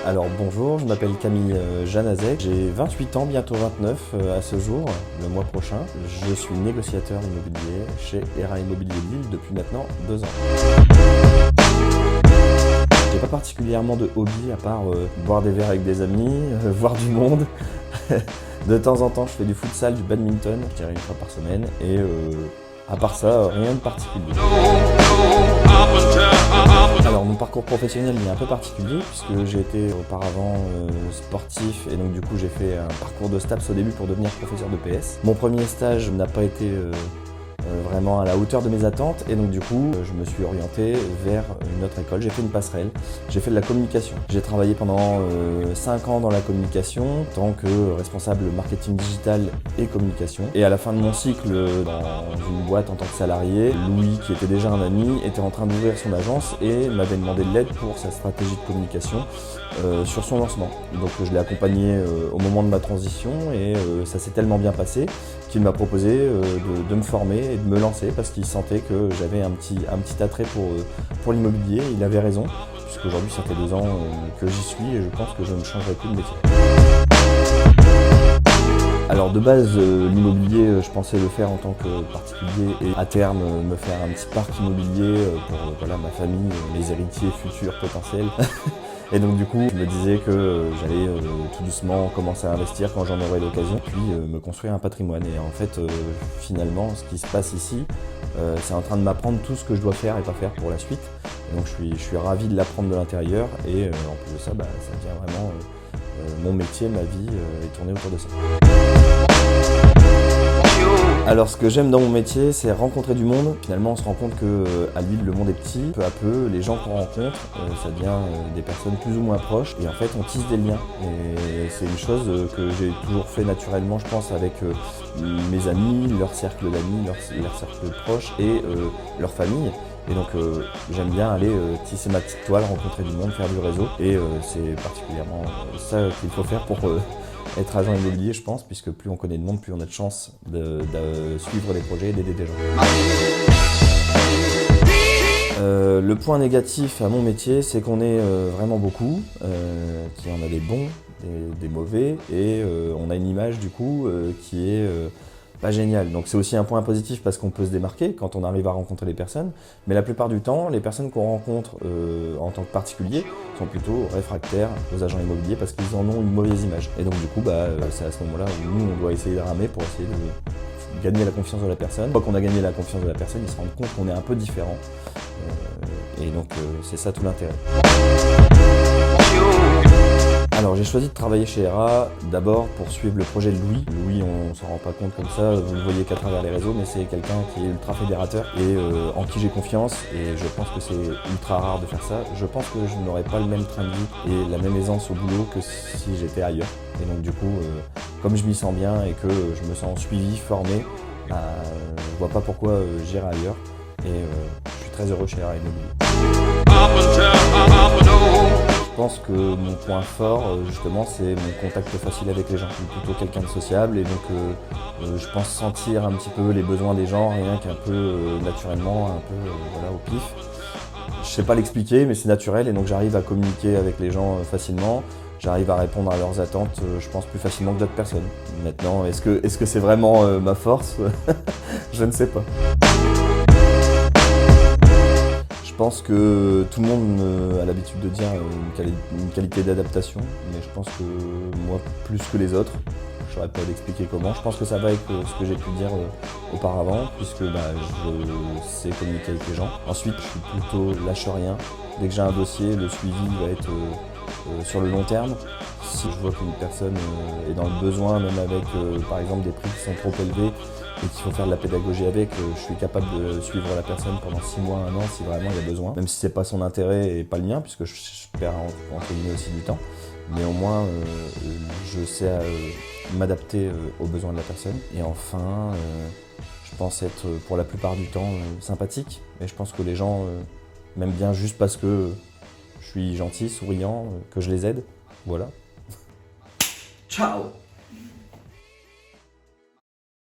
Alors bonjour, je m'appelle Camille Janazek, j'ai 28 ans, bientôt 29 à ce jour, le mois prochain. Je suis négociateur immobilier chez ERA Immobilier Lille depuis maintenant 2 ans. J'ai pas particulièrement de hobby à part boire des verres avec des amis, voir du monde. De temps en temps je fais du futsal, du badminton, je dirais 1 fois par semaine, et à part ça, rien de particulier. Alors mon parcours professionnel il est un peu particulier puisque j'ai été auparavant sportif et donc du coup j'ai fait un parcours de STAPS au début pour devenir professeur de PS. Mon premier stage n'a pas été vraiment à la hauteur de mes attentes et donc du coup je me suis orienté vers une autre école, j'ai fait une passerelle, j'ai fait de la communication. J'ai travaillé pendant 5 ans dans la communication en tant que responsable marketing digital et communication, et à la fin de mon cycle dans une boîte en tant que salarié, Louis qui était déjà un ami était en train d'ouvrir son agence et m'avait demandé de l'aide pour sa stratégie de communication sur son lancement. Donc je l'ai accompagné au moment de ma transition et ça s'est tellement bien passé qu'il m'a proposé de me former et de me lancer parce qu'il sentait que j'avais un petit attrait pour l'immobilier. Il avait raison, puisqu'aujourd'hui ça fait 2 ans que j'y suis et je pense que je ne changerai plus de métier. Alors de base, l'immobilier, je pensais le faire en tant que particulier et à terme me faire un petit parc immobilier pour voilà, ma famille, mes héritiers futurs potentiels. Et donc du coup, je me disais que j'allais tout doucement commencer à investir quand j'en aurais l'occasion, puis me construire un patrimoine. Et en fait, finalement, ce qui se passe ici, c'est en train de m'apprendre tout ce que je dois faire et pas faire pour la suite. Et donc je suis ravi de l'apprendre de l'intérieur et en plus de ça, ça devient vraiment mon métier, ma vie est tournée autour de ça. Alors ce que j'aime dans mon métier, c'est rencontrer du monde. Finalement on se rend compte qu'à Lille le monde est petit. Peu à peu, les gens qu'on rencontre, ça devient des personnes plus ou moins proches. Et en fait on tisse des liens. Et c'est une chose que j'ai toujours fait naturellement, je pense, avec mes amis, leur cercle d'amis, leur cercle proche et leur famille. Et donc j'aime bien aller tisser ma petite toile, rencontrer du monde, faire du réseau. Et c'est particulièrement ça qu'il faut faire pour être agent immobilier, je pense, puisque plus on connaît de monde, plus on a de chance de suivre des projets et d'aider des gens. Le point négatif à mon métier, c'est qu'on est vraiment beaucoup, qu'il y en a des bons, des mauvais, et on a une image du coup qui est pas génial. Donc c'est aussi un point positif parce qu'on peut se démarquer quand on arrive à rencontrer les personnes, mais la plupart du temps, les personnes qu'on rencontre en tant que particulier sont plutôt réfractaires aux agents immobiliers parce qu'ils en ont une mauvaise image. Et donc du coup, c'est à ce moment-là où nous, on doit essayer de ramer pour essayer de gagner la confiance de la personne. Une fois qu'on a gagné la confiance de la personne, ils se rendent compte qu'on est un peu différent. Et donc c'est ça tout l'intérêt. Alors j'ai choisi de travailler chez ERA d'abord pour suivre le projet de Louis. Louis, on s'en rend pas compte comme ça, vous le voyez qu'à travers les réseaux, mais c'est quelqu'un qui est ultra fédérateur et en qui j'ai confiance, et je pense que c'est ultra rare de faire ça. Je pense que je n'aurais pas le même train de vie et la même aisance au boulot que si j'étais ailleurs. Et donc du coup, comme je m'y sens bien et que je me sens suivi, formé, je vois pas pourquoi j'irai ailleurs, et je suis très heureux chez ERA Immobilier. Je pense que mon point fort, justement, c'est mon contact facile avec les gens. Je suis plutôt quelqu'un de sociable et donc je pense sentir un petit peu les besoins des gens, rien qu'un peu naturellement, un peu voilà, au pif. Je sais pas l'expliquer, mais c'est naturel et donc j'arrive à communiquer avec les gens facilement. J'arrive à répondre à leurs attentes, je pense, plus facilement que d'autres personnes. Maintenant, est-ce que c'est vraiment ma force? Je ne sais pas. Je pense que tout le monde a l'habitude de dire une qualité d'adaptation, mais je pense que moi, plus que les autres, je ne saurais pas l'expliquer comment. Je pense que ça va avec ce que j'ai pu dire auparavant, puisque je sais communiquer avec les gens. Ensuite, je suis plutôt lâche rien. Dès que j'ai un dossier, le suivi va être sur le long terme. Si je vois qu'une personne est dans le besoin, même avec par exemple des prix qui sont trop élevés, et qu'il faut faire de la pédagogie avec, je suis capable de suivre la personne pendant 6 mois, 1 an si vraiment il y a besoin. Même si c'est pas son intérêt et pas le mien, puisque je perds entre guillemets aussi du temps. Néanmoins, je sais m'adapter aux besoins de la personne. Et enfin, je pense être pour la plupart du temps sympathique. Et je pense que les gens m'aiment bien juste parce que je suis gentil, souriant, que je les aide. Voilà. Ciao!